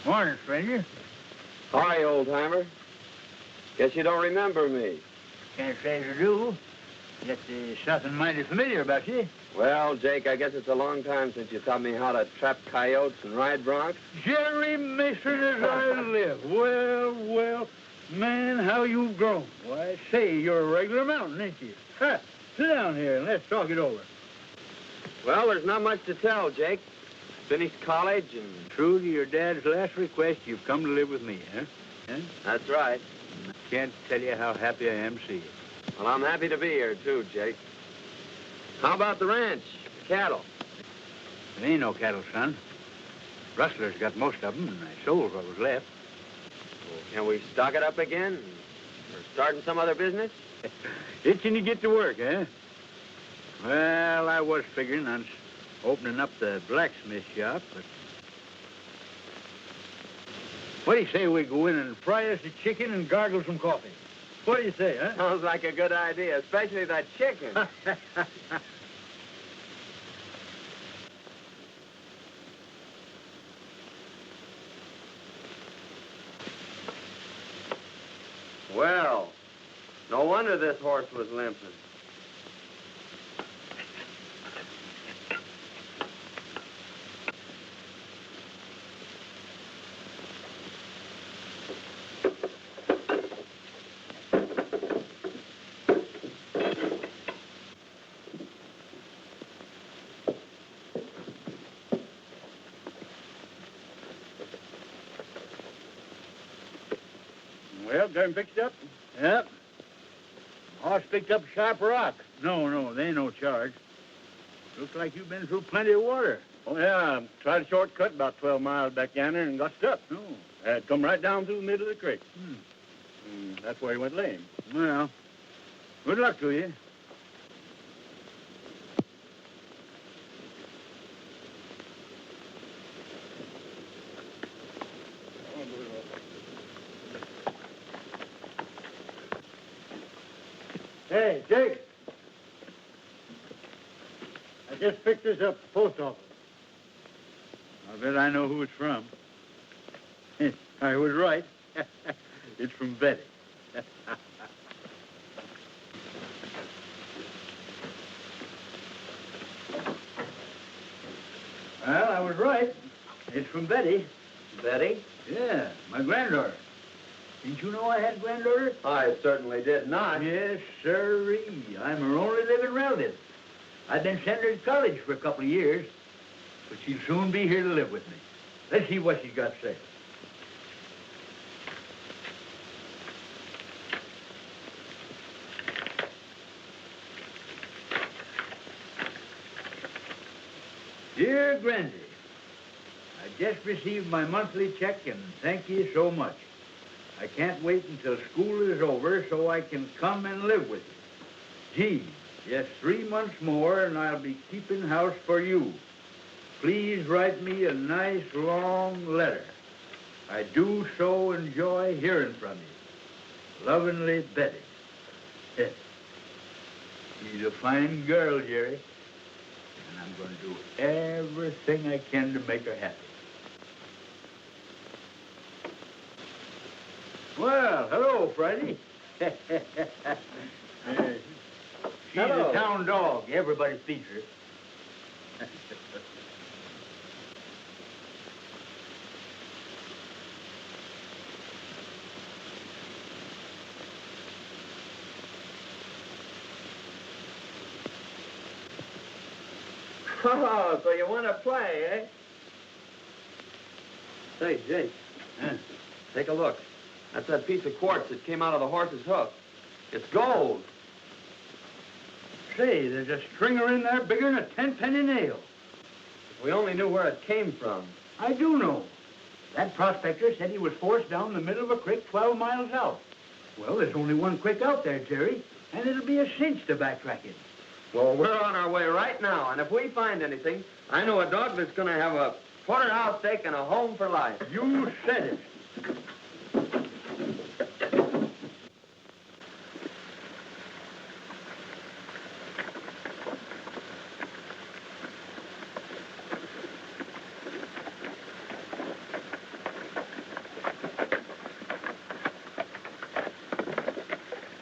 Morning, stranger. Hi, old-timer. Guess you don't remember me. Can't say you do. Yet there's something mighty familiar about you. Well, Jake, I guess it's a long time since you taught me how to trap coyotes and ride broncs. Jerry Mason as I live. Well, man, how you've grown. Why, say, you're a regular mountain, ain't you? Ha! Sit down here and let's talk it over. Well, there's not much to tell, Jake. Finished college and... True to your dad's last request, you've come to live with me, huh? That's right. I can't tell you how happy I am to see you. Well, I'm happy to be here, too, Jake. How about the ranch, cattle? There ain't no cattle, son. Rustlers got most of them, and I sold what was left. Well, can we stock it up again? Or starting some other business? Itching to get to work, eh? Well, I was figuring on opening up the blacksmith shop, but... What do you say we go in and fry us a chicken and gargle some coffee? What do you say, huh? Sounds like a good idea, especially that chicken. Well, no wonder this horse was limping. Well, got him fixed up? Yep. Horse picked up a sharp rock. No, there ain't no charge. Looks like you've been through plenty of water. Oh, yeah. Tried a shortcut about 12 miles back yonder and got stuck. No. Had come right down through the middle of the creek. That's where he went lame. Well, good luck to you. Hey, Jake. I just picked this up at the post office. I bet I know who it's from. I was right. It's from Betty. Well, I was right. It's from Betty. Betty? Yeah, my granddaughter. Didn't you know I had a granddaughter? I certainly did not. Yes, sirree. I'm her only living relative. I've been sending her to college for a couple of years, but she'll soon be here to live with me. Let's see what she's got to say. Dear Grandy, I just received my monthly check and thank you so much. I can't wait until school is over so I can come and live with you. Gee, just 3 months more and I'll be keeping house for you. Please write me a nice long letter. I do so enjoy hearing from you. Lovingly, Betty. She's a fine girl, Jerry. And I'm going to do everything I can to make her happy. Well, hello, Friday. She's Hello. a town dog. Everybody feeds her. Oh, so you want to play, eh? Say, Jake, take a look. That's that piece of quartz that came out of the horse's hoof. It's gold. Say, there's a stringer in there bigger than a 10-penny nail. If we only knew where it came from. I do know. That prospector said he was forced down the middle of a creek 12 miles out. Well, there's only one creek out there, Jerry, and it'll be a cinch to backtrack it. Well, we're on our way right now, and if we find anything, I know a dog that's going to have a porterhouse steak and a home for life. You said it.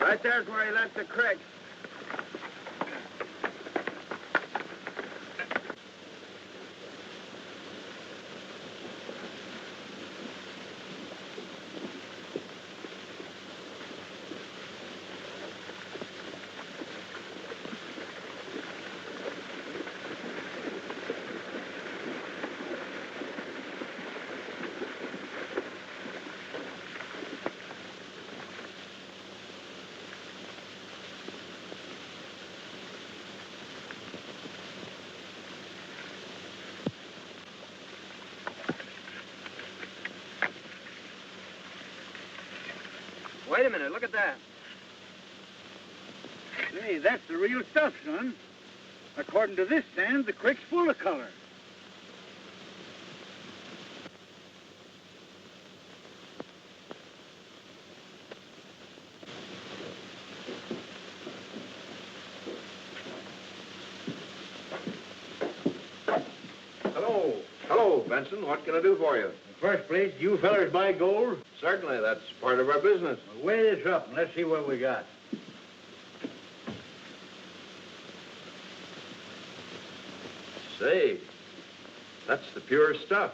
Right there's where he left the creek. Wait a minute, look at that. Hey, that's the real stuff, son. According to this sand, the creek's full of color. Hello, Benson. What can I do for you? In the first place, you fellers buy gold? Certainly, that's part of our business. Well, weigh this up and let's see what we got. Say, that's the purest stuff.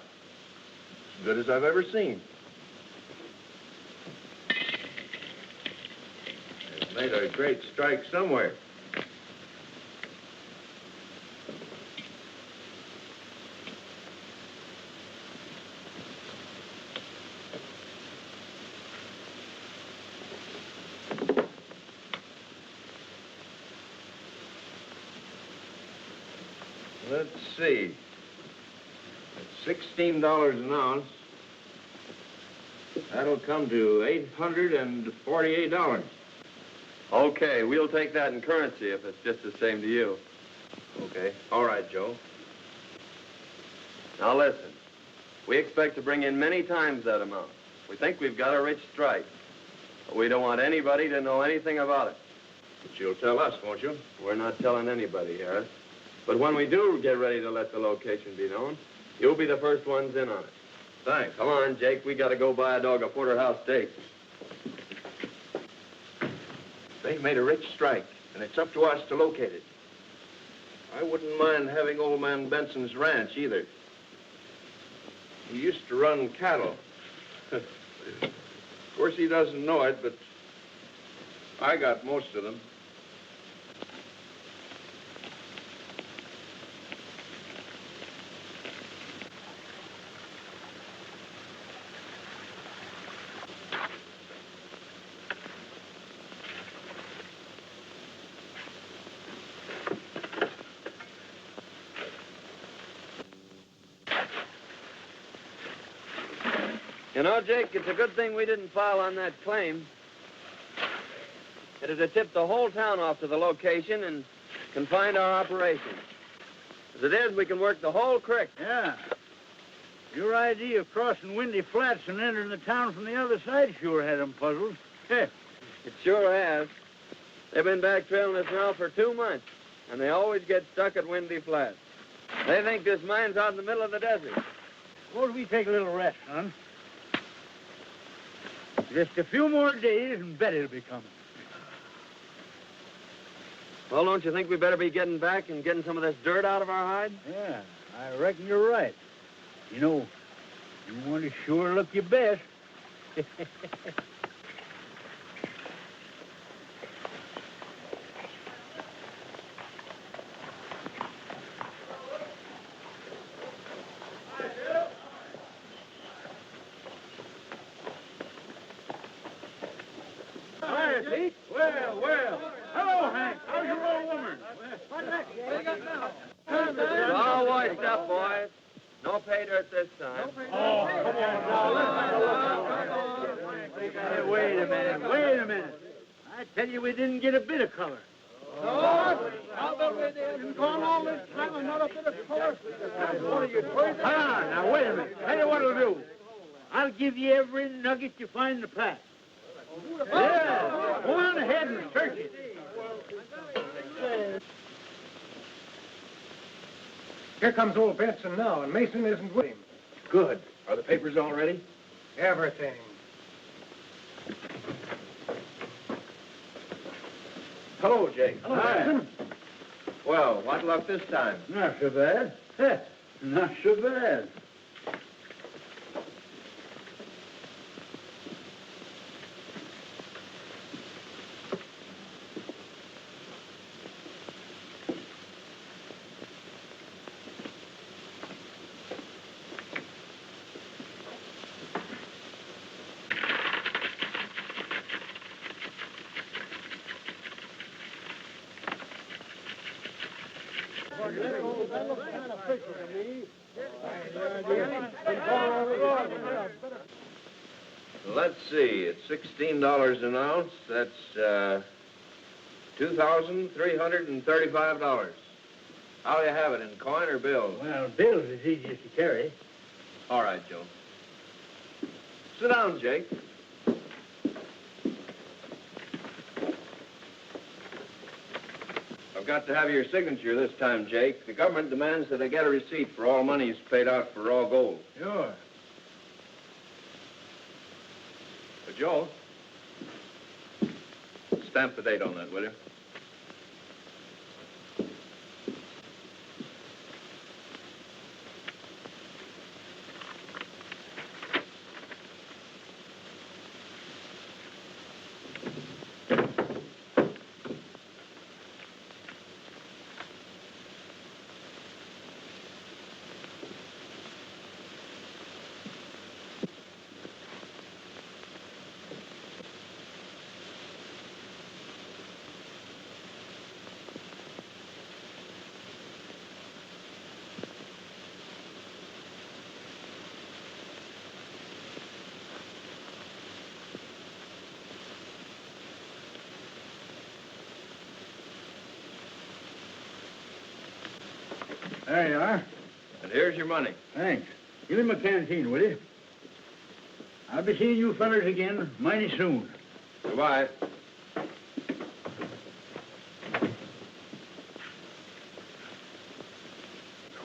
As good as I've ever seen. They've made a great strike somewhere. Let's see. At $16 an ounce, that'll come to $848. Okay, we'll take that in currency if it's just the same to you. Okay. All right, Joe. Now listen, we expect to bring in many times that amount. We think we've got a rich strike, but we don't want anybody to know anything about it. But you'll tell us, won't you? We're not telling anybody, Harris. But when we do get ready to let the location be known, you'll be the first ones in on it. Thanks. Come on, Jake. We got to go buy a dog a porterhouse steak. They've made a rich strike, and it's up to us to locate it. I wouldn't mind having old man Benson's ranch, either. He used to run cattle. Of course, he doesn't know it, but I got most of them. You know, Jake, it's a good thing we didn't file on that claim. It'd have tipped the whole town off to the location and confined our operation. As it is, we can work the whole creek. Yeah. Your idea of crossing Windy Flats and entering the town from the other side sure had them puzzled. It sure has. They've been back trailing us now for 2 months, and they always get stuck at Windy Flats. They think this mine's out in the middle of the desert. Suppose we take a little rest, son. Just a few more days and Betty'll be coming. Well, don't you think we better be getting back and getting some of this dirt out of our hide? Yeah, I reckon you're right. You know, you want to sure look your best. Hi, Pete. Well. Hello, Hank. How's your old woman? What next? It's all washed up, boys. No pay dirt this time. Oh, come on now. Hey, wait a minute. I tell you, we didn't get a bit of color. No, I'll bet we didn't gone all this time and not a bit of color. What are you crazy? Now, wait a minute. Tell you what I'll do. I'll give you every nugget you find in the pack. Yeah, go on ahead and search it. Here comes old Benson now, and Mason isn't with him. Good. Are the papers all ready? Everything. Hello, Jake. Hi. Well, what luck this time? Not so bad. Not so bad. Let's see, it's $16 an ounce. That's $2,335. How do you have it, in coin or bills? Well, bills is easiest to carry. All right, Joe. Sit down, Jake. I've got to have your signature this time, Jake. The government demands that I get a receipt for all monies paid out for raw gold. Sure. Joe, stamp the date on that, will you? There you are. And here's your money. Thanks. Give him a canteen, will you? I'll be seeing you fellers again mighty soon. Goodbye.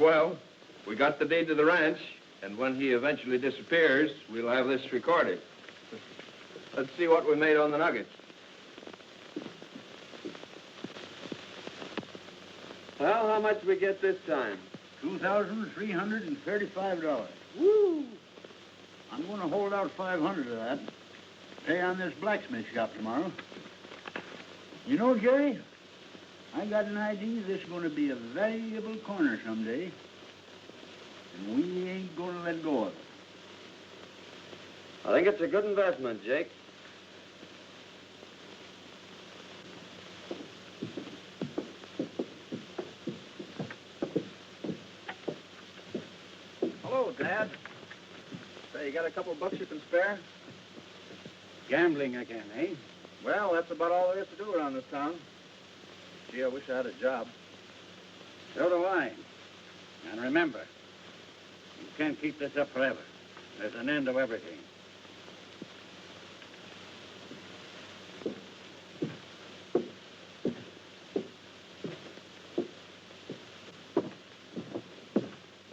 Well, we got the deed to the ranch, and when he eventually disappears, we'll have this recorded. Let's see what we made on the nuggets. Well, how much we get this time? $2,335. Woo! I'm going to hold out 500 of that. Pay on this blacksmith shop tomorrow. You know, Jerry, I got an idea this is going to be a valuable corner someday. And we ain't going to let go of it. I think it's a good investment, Jake. Hello, Dad. Say, you got a couple bucks you can spare? Gambling again, eh? Well, that's about all there is to do around this town. Gee, I wish I had a job. So do I. And remember, you can't keep this up forever. There's an end of everything.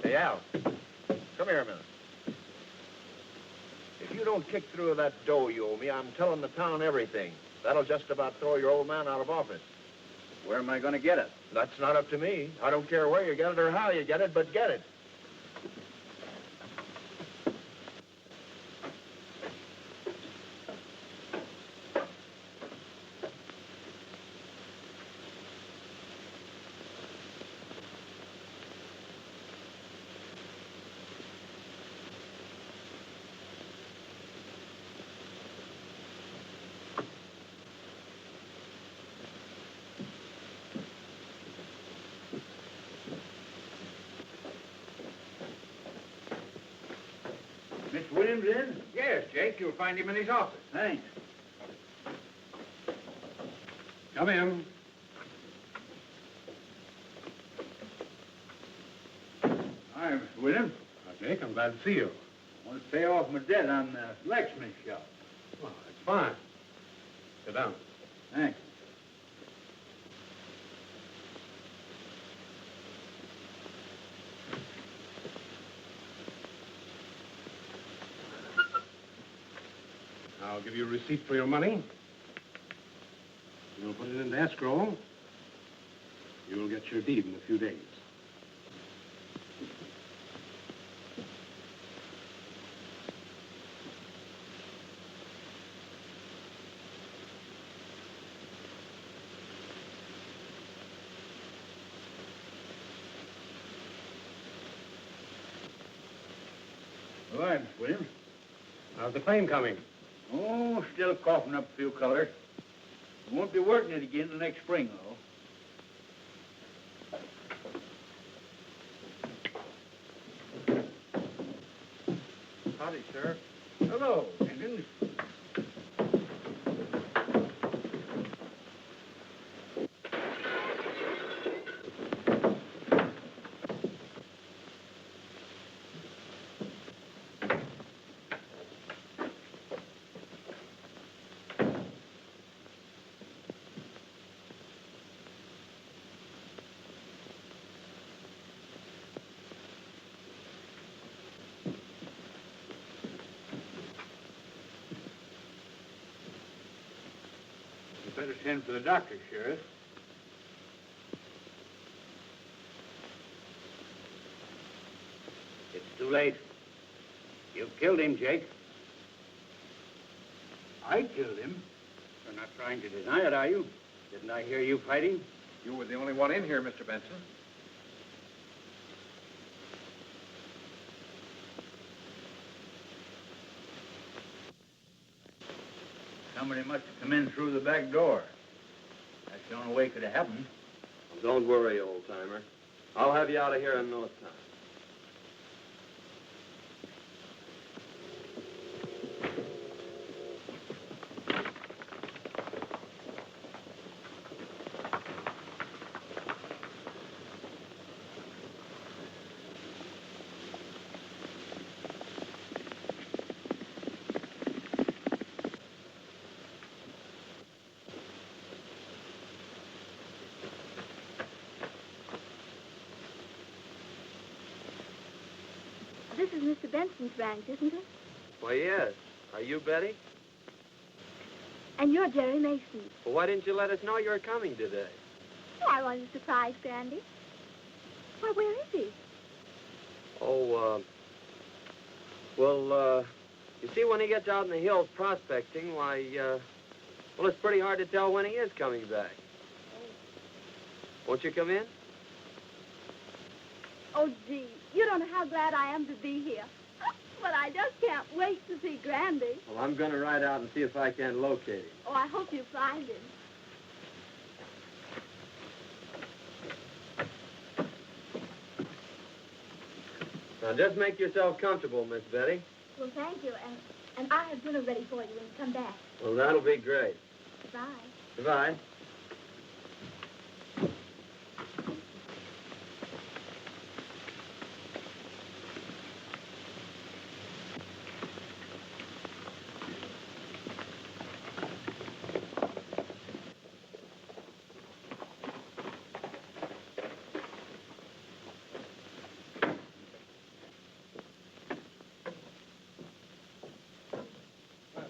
Hey, Al, come here a minute. If you don't kick through that dough you owe me, I'm telling the town everything. That'll just about throw your old man out of office. Where am I going to get it? That's not up to me. I don't care where you get it or how you get it, but get it. Mr. Williams in? Yes, Jake. You'll find him in his office. Thanks. Come in. Hi, Mr. Williams. Jake, I'm glad to see you. I want to pay off my debt on the blacksmith shop. Well, that's fine. Sit down. Thanks. I'll give you a receipt for your money. You'll put it into escrow. You'll get your deed in a few days. All right, Miss Williams. How's the claim coming? Oh, still coughing up a few colors. We won't be working it again till next spring, though. Howdy, Sheriff. Hello, Jenkins. Better send for the doctor, Sheriff. It's too late. You killed him, Jake. I killed him. You're not trying to deny it, are you? Didn't I hear you fighting? You were the only one in here, Mr. Benson. Somebody must have come in through the back door. That's the only way it could have happened. Don't worry, old-timer. I'll have you out of here in no time. This is Mr. Benson's ranch, isn't it? Why, yes. Are you Betty? And you're Jerry Mason. Well, why didn't you let us know you were coming today? Oh, I wanted to surprise Grandy. Why, where is he? Oh, well, you see, when he gets out in the hills prospecting, why, well, it's pretty hard to tell when he is coming back. Won't you come in? Oh, gee, you don't know how glad I am to be here. But I just can't wait to see Grandy. Well, I'm going to ride out and see if I can locate him. Oh, I hope you find him. Now, just make yourself comfortable, Miss Betty. Well, thank you, and I have dinner ready for you when you come back. Well, that'll be great. Goodbye. Goodbye.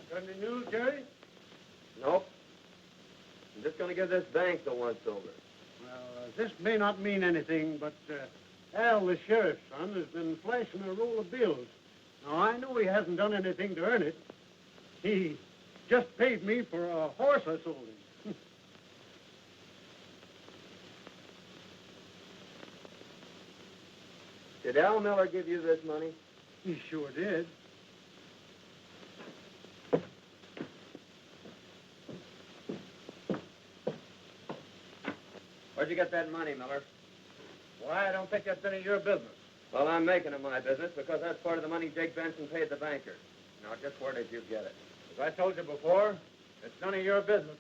Got any news, Jerry? Nope. I'm just going to give this bank the once-over. Well, this may not mean anything, but Al, the sheriff's son, has been flashing a roll of bills. Now, I know he hasn't done anything to earn it. He just paid me for a horse I sold him. Did Al Miller give you this money? He sure did. Where'd you get that money, Miller? Why, I don't think that's any of your business. Well, I'm making it my business because that's part of the money Jake Benson paid the banker. Now, just where did you get it? As I told you before, it's none of your business.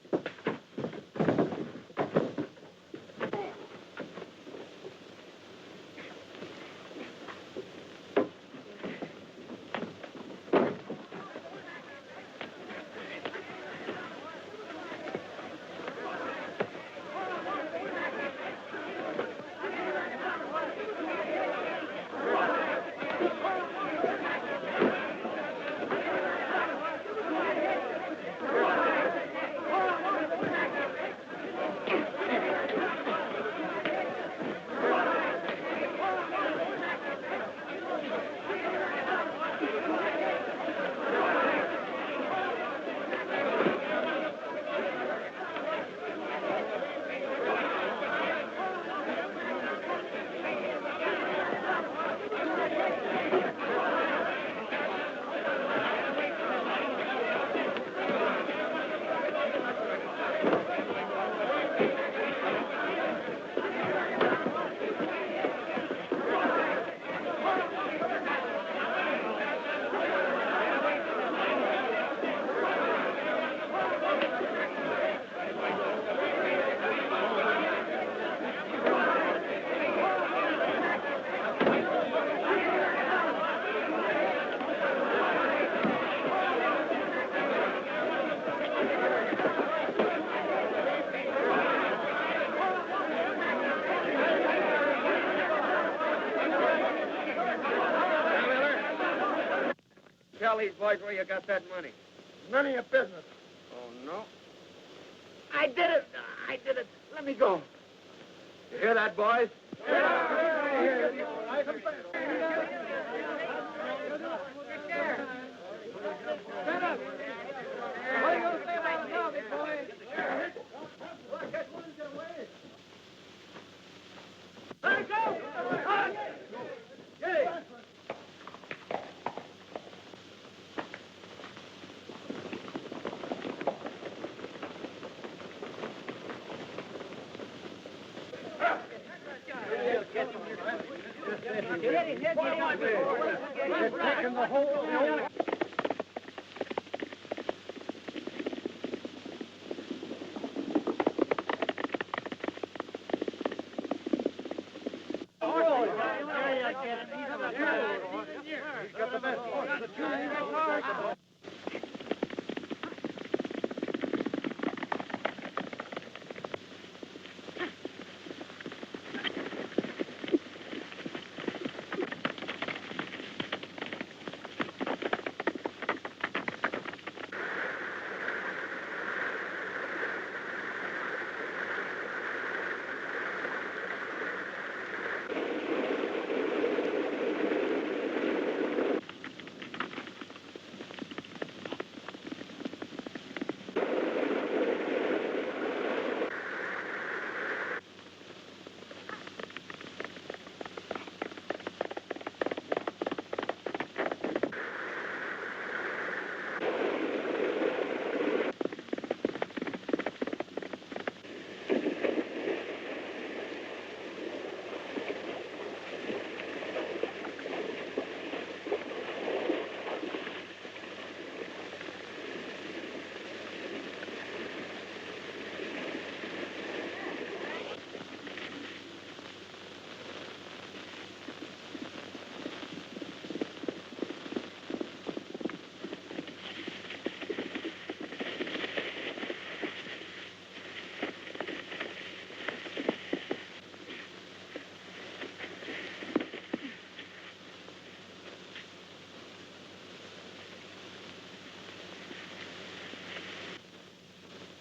tell these boys where you got that money. None of your business. Oh, no? I did it. I did it. Let me go. You hear that, boys? What are you going to say about now, big boy? Look, that one's get away. Let go! Hey! Taking the whole...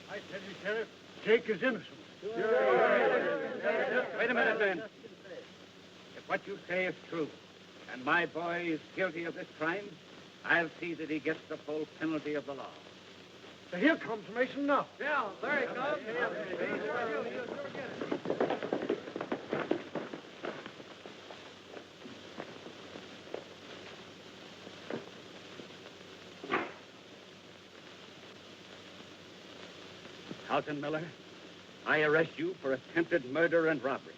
I tell you, Sheriff, Jake is innocent. Wait a minute, Ben. If what you say is true, and my boy is guilty of this crime, I'll see that he gets the full penalty of the law. So here comes Mason now. Yeah, there he comes. Carlton Miller, I arrest you for attempted murder and robbery.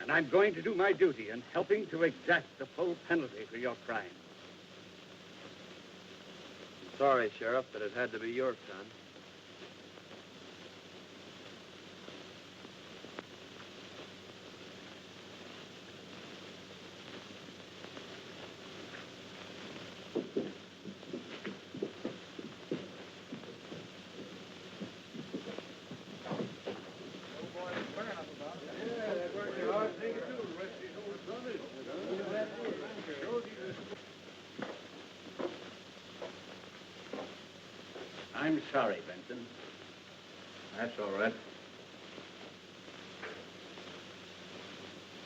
And I'm going to do my duty in helping to exact the full penalty for your crime. I'm sorry, Sheriff, that it had to be your son. I'm sorry, Benson. That's all right.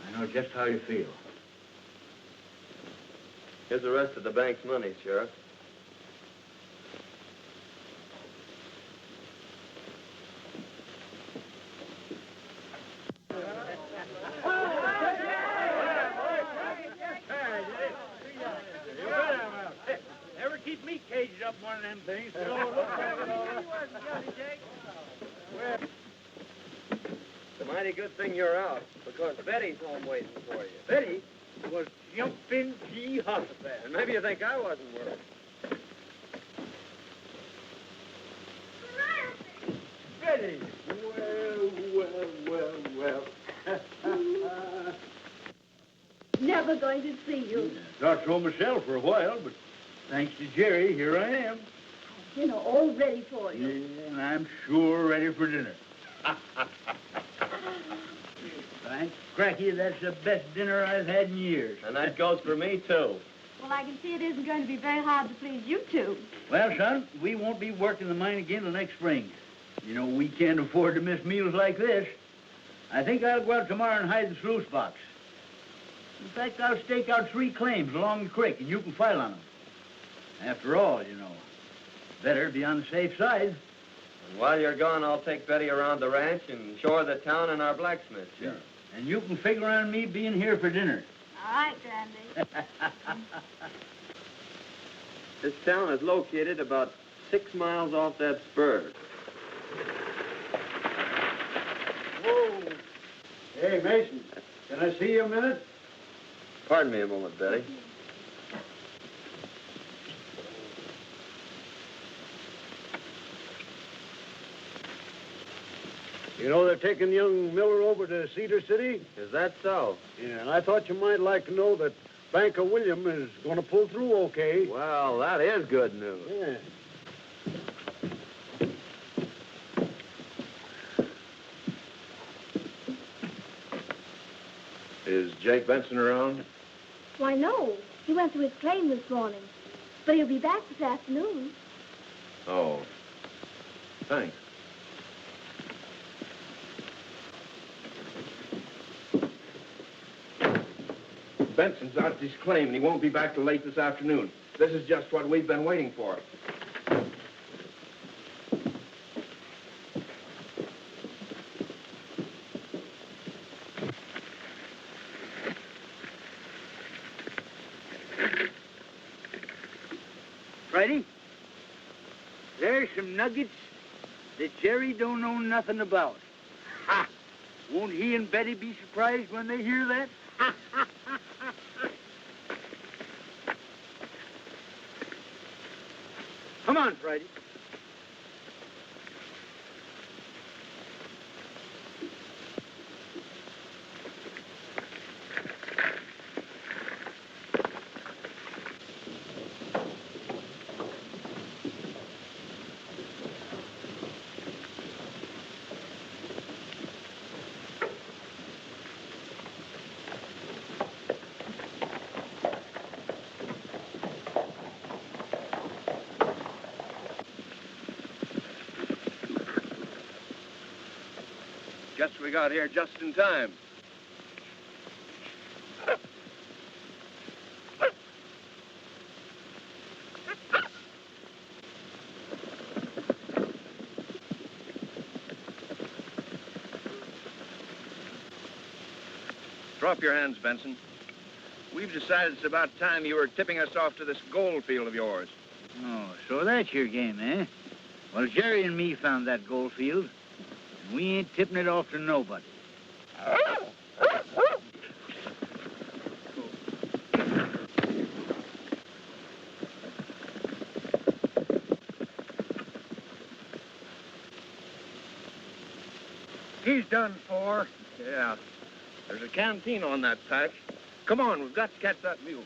I know just how you feel. Here's the rest of the bank's money, Sheriff. Never keep me caged up one of them things. It's a mighty good thing you're out, because Betty's home waiting for you. Betty was jumping pea hospital. And maybe you think I wasn't worried. Betty! Well. Never going to see you. Thought so myself for a while, but thanks to Jerry, here I am. Dinner all ready for you. Yeah, and I'm sure ready for dinner. Thanks, Cracky, that's the best dinner I've had in years. And that goes for me, too. Well, I can see it isn't going to be very hard to please you two. Well, son, we won't be working the mine again till next spring. You know, we can't afford to miss meals like this. I think I'll go out tomorrow and hide the sluice box. In fact, I'll stake out 3 claims along the creek, and you can file on them. After all, you know, better be on the safe side. And while you're gone, I'll take Betty around the ranch and show her the town and our blacksmith shop. Yeah. And you can figure on me being here for dinner. All right, Grandy. This town is located about 6 miles off that spur. Whoa. Hey, Mason, can I see you a minute? Pardon me a moment, Betty. You know they're taking young Miller over to Cedar City? Is that so? Yeah, and I thought you might like to know that Banker William is going to pull through okay. Well, that is good news. Yeah. Is Jake Benson around? Why, no. He went to his claim this morning. But he'll be back this afternoon. Oh. Thanks. Benson's out at his claim, and he won't be back till late this afternoon. This is just what we've been waiting for. Friday, there's some nuggets that Jerry don't know nothing about. Ha! Won't he and Betty be surprised when they hear that? Come on, Friday. Guess we got here just in time. Drop your hands, Benson. We've decided it's about time you were tipping us off to this gold field of yours. Oh, so that's your game, eh? Well, Jerry and me found that gold field. We ain't tipping it off to nobody. He's done for. Yeah. There's a canteen on that patch. Come on, we've got to catch that mule.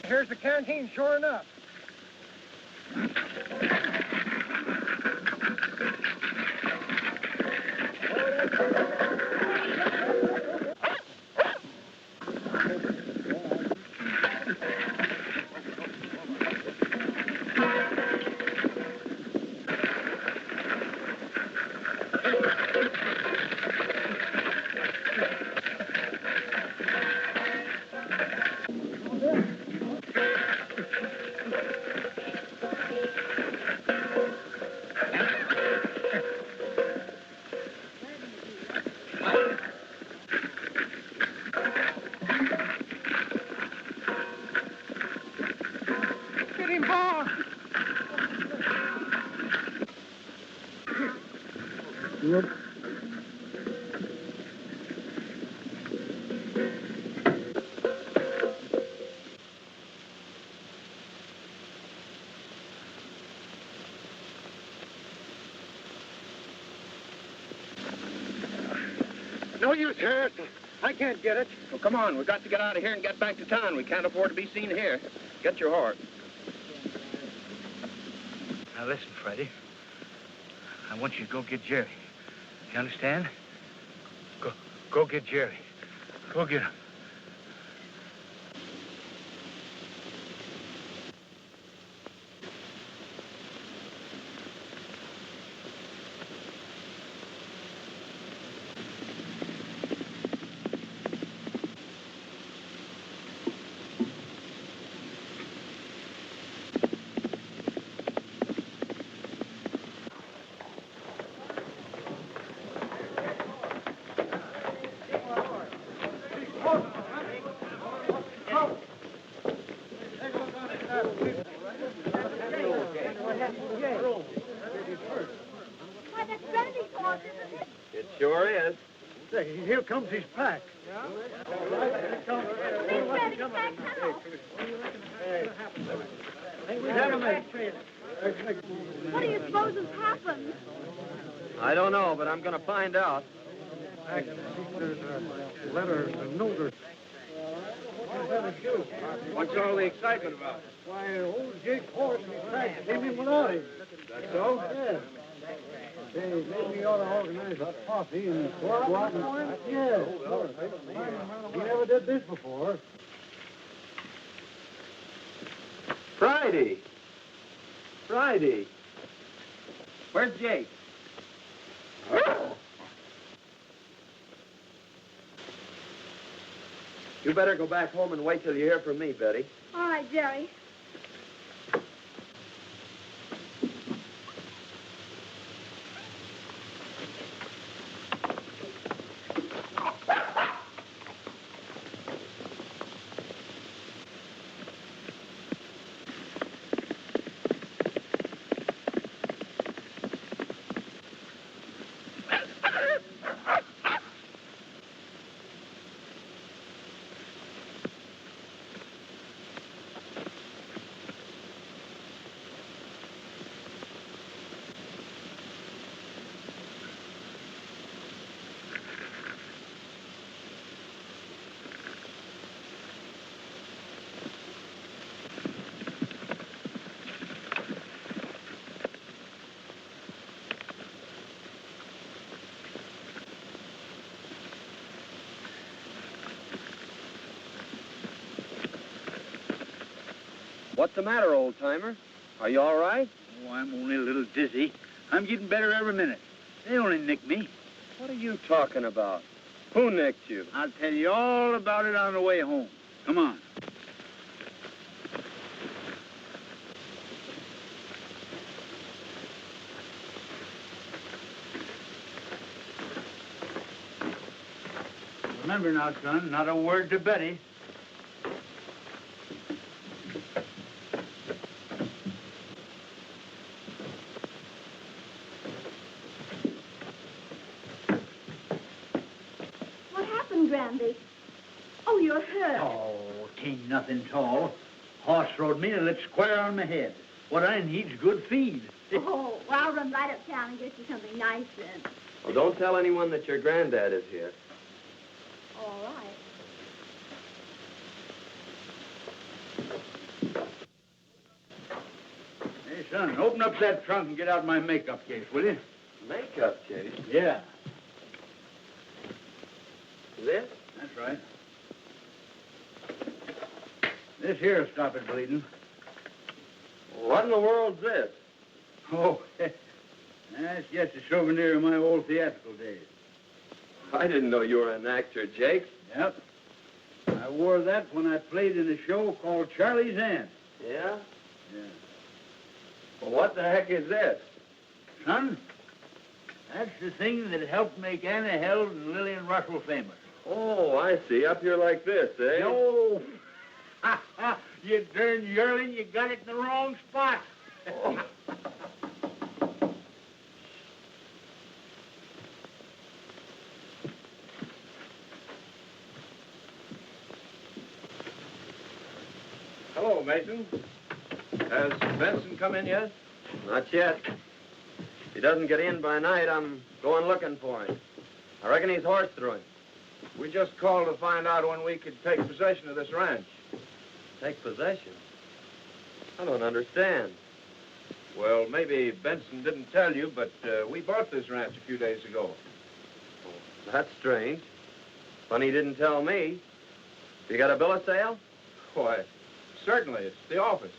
Here's the canteen, sure enough. No use, Sheriff. I can't get it. Well, come on. We've got to get out of here and get back to town. We can't afford to be seen here. Get your horse. Now listen, Freddie. I want you to go get Jerry. You understand? Go get Jerry. Go get him. Why, that's Randy's horse, isn't it? It sure is. Say, here comes his pack. Big Randy's back now. What do you suppose has happened? I don't know, but I'm going to find out. There's a letter, a note or... What's all the excitement about? Why, old Jake's horse and his pack came in without him. That's so? Yeah. Say, maybe we ought to organize a coffee and go out and... Yeah, sure. We never did this before. Friday. Where's Jake? You better go back home and wait till you hear from me, Betty. All right, Jerry. What's the matter, old-timer? Are you all right? Oh, I'm only a little dizzy. I'm getting better every minute. They only nicked me. What are you talking about? Who nicked you? I'll tell you all about it on the way home. Come on. Remember now, son, not a word to Betty. What happened, Granby? Oh, you're hurt. Oh, tain't nothing tall. Horse rode me and lit square on my head. What I need's good feed. Oh, well, I'll run right uptown and get you something nice then. Well, don't tell anyone that your granddad is here. All right. Hey, son, open up that trunk and get out my makeup case, will you? Makeup case? Yeah, This? that's right. This here'll stop it bleeding. What in the world's this? Oh, that's just a souvenir of my old theatrical days. I didn't know you were an actor, Jake. Yep. I wore that when I played in a show called Charlie's Aunt. Yeah? Yeah. Well, what the heck is this? Son, that's the thing that helped make Anna Held and Lillian Russell famous. Oh, I see. Up here like this, eh? No. You darn yearling, you got it in the wrong spot. Oh. Hello, Mason. Has Benson come in yet? Not yet. If he doesn't get in by night, I'm going looking for him. I reckon he's horse through him. We just called to find out when we could take possession of this ranch. Take possession? I don't understand. Well, maybe Benson didn't tell you, but we bought this ranch a few days ago. Oh, that's strange. Funny he didn't tell me. You got a bill of sale? Why, certainly. It's the office.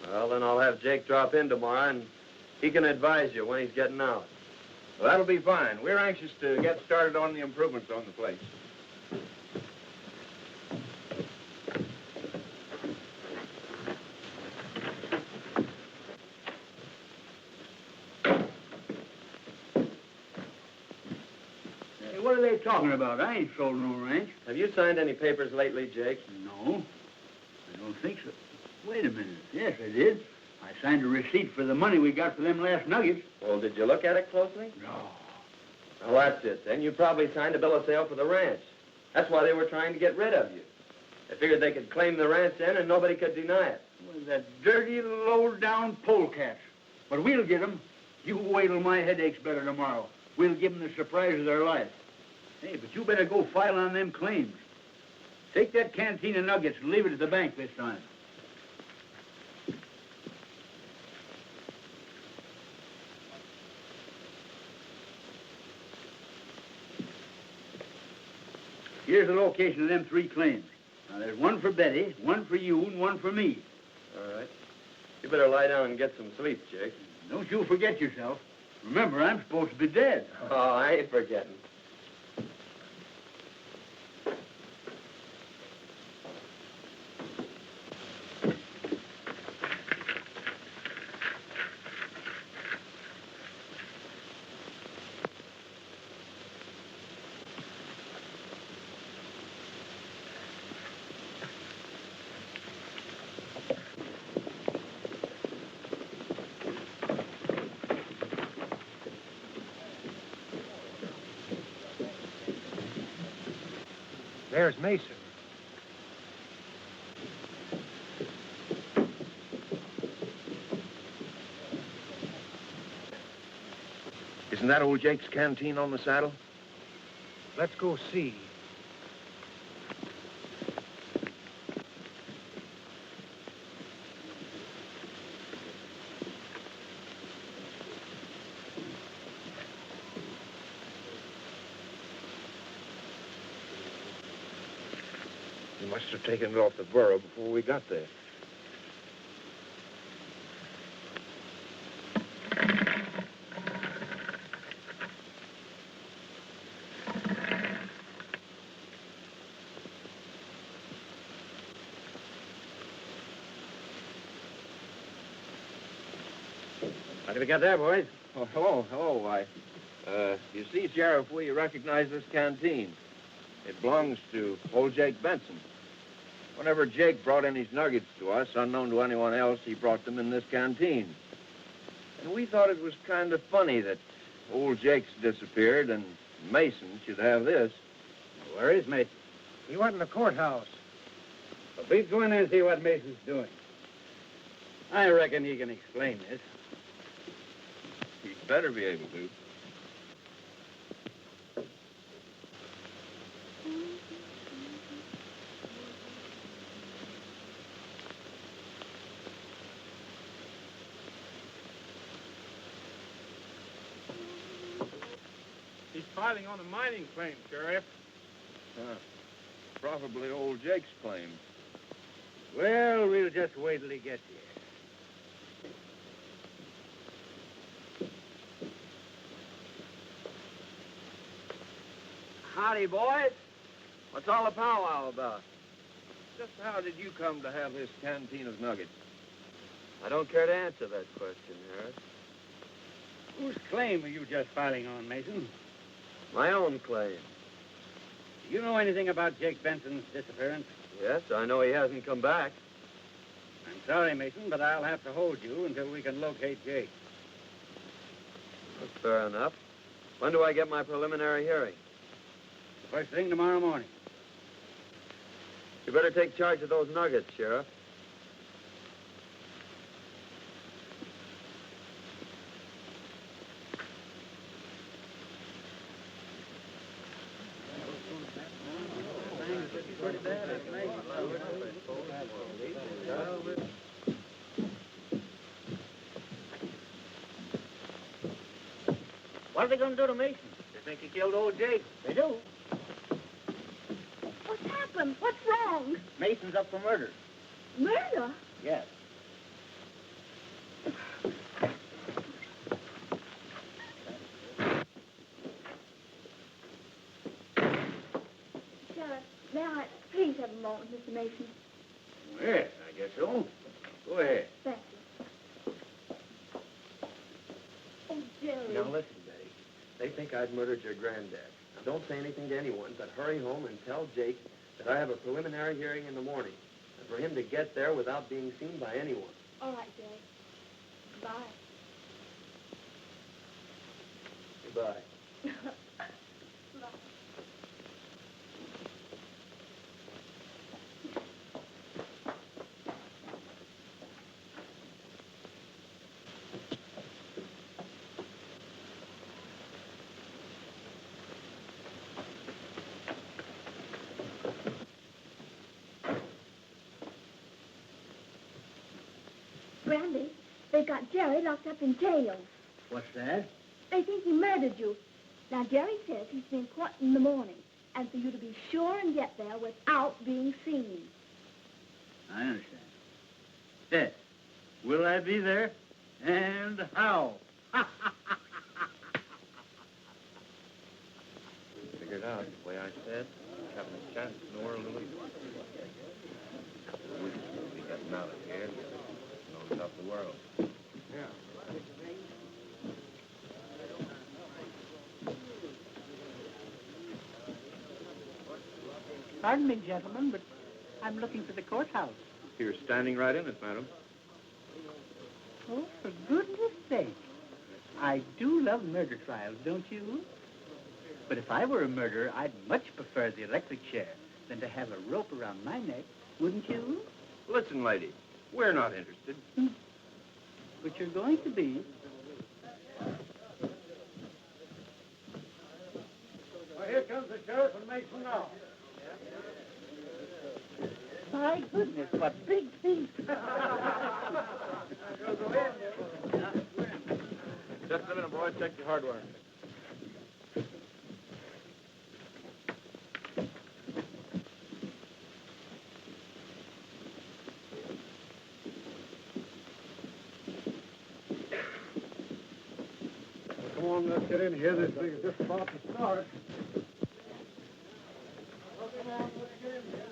Well, then I'll have Jake drop in tomorrow, and he can advise you when he's getting out. Well, that'll be fine. We're anxious to get started on the improvements on the place. Hey, what are they talking about? I ain't sold no ranch. Have you signed any papers lately, Jake? No, I don't think so. Wait a minute. Yes, I did. I signed a receipt for the money we got for them last nuggets. Well, did you look at it closely? No. Well, that's it. Then you probably signed a bill of sale for the ranch. That's why they were trying to get rid of you. They figured they could claim the ranch then and nobody could deny it. Well, that dirty, low-down polecats. But we'll get 'em. You wait till my headache's better tomorrow. We'll give 'em the surprise of their life. Hey, but you better go file on them claims. Take that canteen of nuggets and leave it at the bank this time. Here's the location of them 3 claims. Now, there's one for Betty, one for you, and one for me. All right. You better lie down and get some sleep, Jake. Don't you forget yourself. Remember, I'm supposed to be dead. Oh, I ain't forgetting. There's Mason. Isn't that old Jake's canteen on the saddle? Let's go see. He must have taken it off the burro before we got there. What have we got there, boys? Oh, hello. You see, Sheriff, we recognize this canteen. It belongs to old Jake Benson. Whenever Jake brought in his nuggets to us, unknown to anyone else, he brought them in this canteen. And we thought it was kind of funny that old Jake's disappeared and Mason should have this. Where is Mason? He went in the courthouse. Well, please go in there and see what Mason's doing. I reckon he can explain this. He'd better be able to. He's filing on a mining claim, Sheriff. Probably old Jake's claim. Well, we'll just wait till he gets here. Howdy, boys. What's all the powwow about? Just how did you come to have this canteen of nuggets? I don't care to answer that question, Harris. Whose claim are you just filing on, Mason? My own claim. Do you know anything about Jake Benson's disappearance? Yes, I know he hasn't come back. I'm sorry, Mason, but I'll have to hold you until we can locate Jake. That's fair enough. When do I get my preliminary hearing? First thing tomorrow morning. You better take charge of those nuggets, Sheriff. What are they going to do to Mason? They think he killed old Jake. They do. What's happened? What's wrong? Mason's up for murder. Murder? Yes. Sheriff, may I please have a moment, Mr. Mason? Yes, I guess so. Go ahead. Thank you. Oh, Jerry. Now listen, Betty. They think I'd murdered your granddad. Now don't say anything to anyone, but hurry home and tell Jake that I have a preliminary hearing in the morning, and for him to get there without being seen by anyone. All right, Jerry. Bye. Goodbye. Bye. Randy, they got Jerry locked up in jail. What's that? They think he murdered you. Now, Jerry says he's been caught in the morning, and for you to be sure and get there without being seen. I understand. Yes. Will I be there? And how? Figured out the way I said, having a chance to know her a little easier. We getting out of here and knows up the world. Pardon me, gentlemen, but I'm looking for the courthouse. You're standing right in it, madam. Oh, for goodness sake. I do love murder trials, don't you? But if I were a murderer, I'd much prefer the electric chair than to have a rope around my neck, wouldn't you? Listen, lady, we're not interested. But you're going to be. Well, here comes the sheriff and Mason now. My goodness, what big feet. Just a minute, boy. Check your hardware. Come on, let's get in here. This thing is just about to start. Well, come on, let's get in here.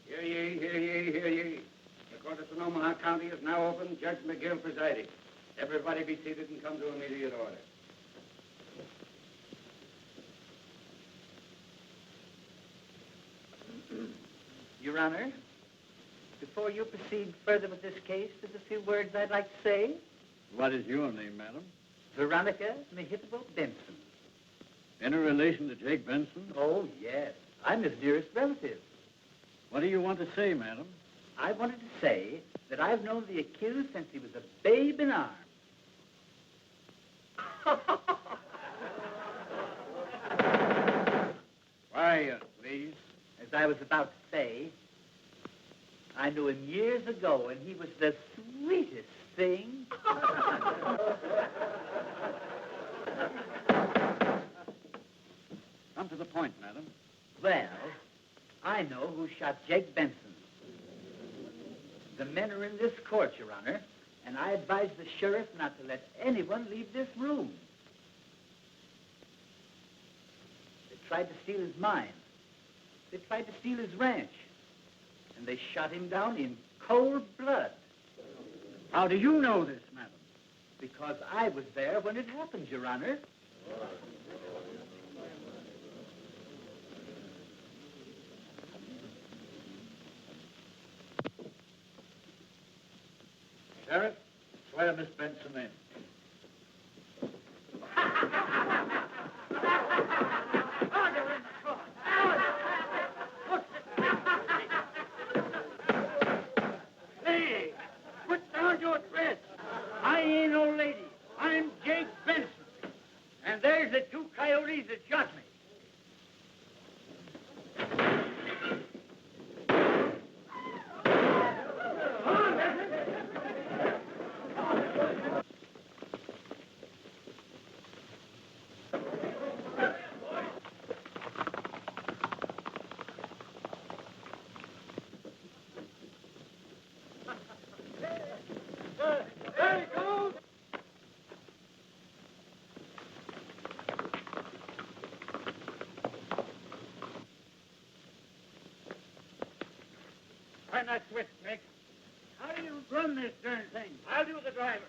Hear ye, hear ye. The court of Sonoma County is now open. Judge McGill presiding. Everybody be seated and come to immediate order. Your Honor, before you proceed further with this case, there's a few words I'd like to say. What is your name, madam? Veronica Mehitable Benson. Any relation to Jake Benson? Oh, yes. I'm his nearest relative. What do you want to say, madam? I wanted to say that I've known the accused since he was a babe in arms. Quiet, please. As I was about to say, I knew him years ago, and he was the sweetest thing. Come to the point, madam. Well, I know who shot Jake Benson. The men are in this court, Your Honor, and I advise the sheriff not to let anyone leave this room. They tried to steal his mine. They tried to steal his ranch. And they shot him down in cold blood. How do you know this, madam? Because I was there when it happened, Your Honor. Sheriff, swear Miss Benson in. Hey, put down your threats. I ain't no lady. I'm Jake Benson. And there's the two coyotes that shot me. Turn that switch, Nick. How do you run this darn thing? I'll do the driving.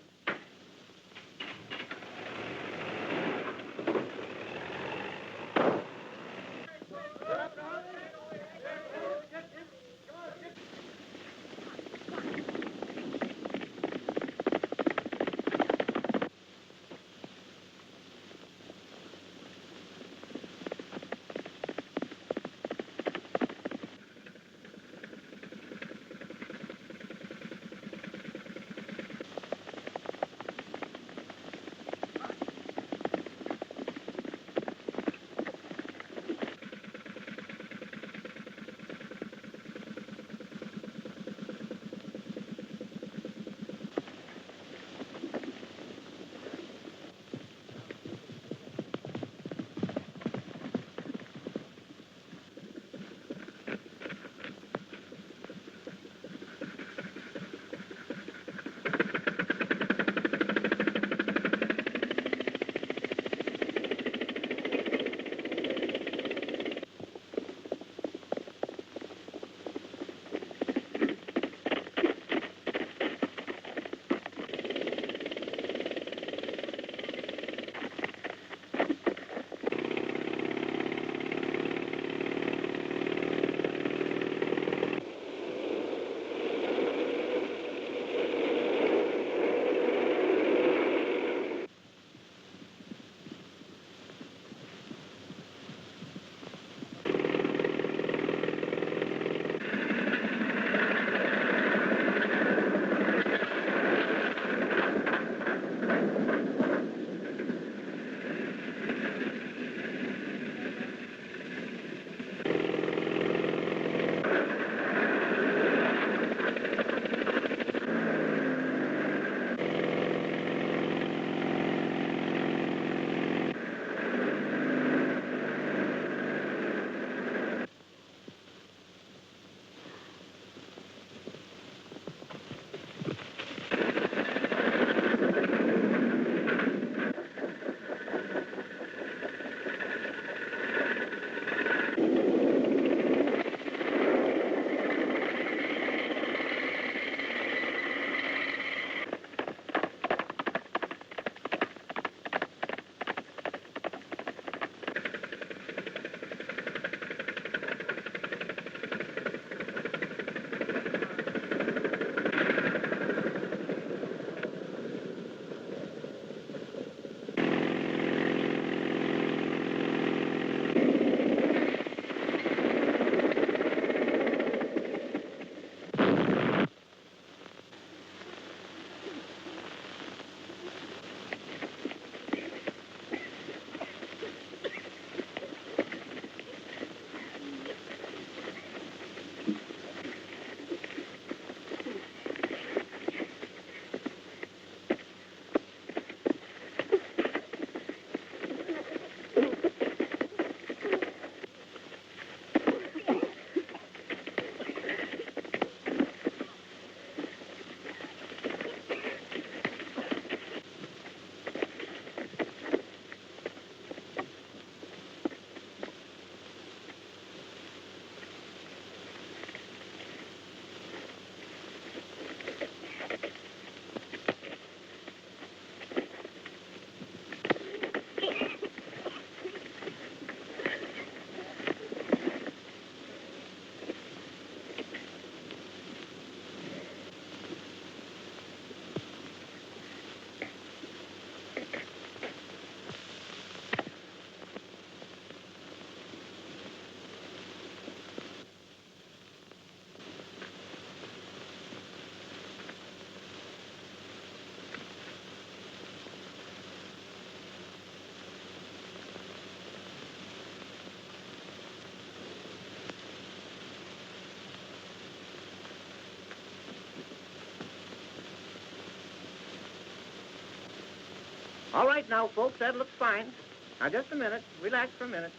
All right now, folks, that looks fine. Now, just a minute. Relax for a minute.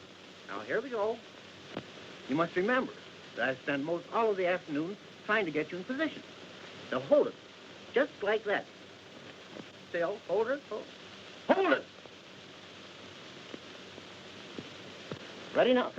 Now, here we go. You must remember that I spend most all of the afternoon trying to get you in position. Now, hold it. Just like that. Still, hold it. Hold it! Ready now.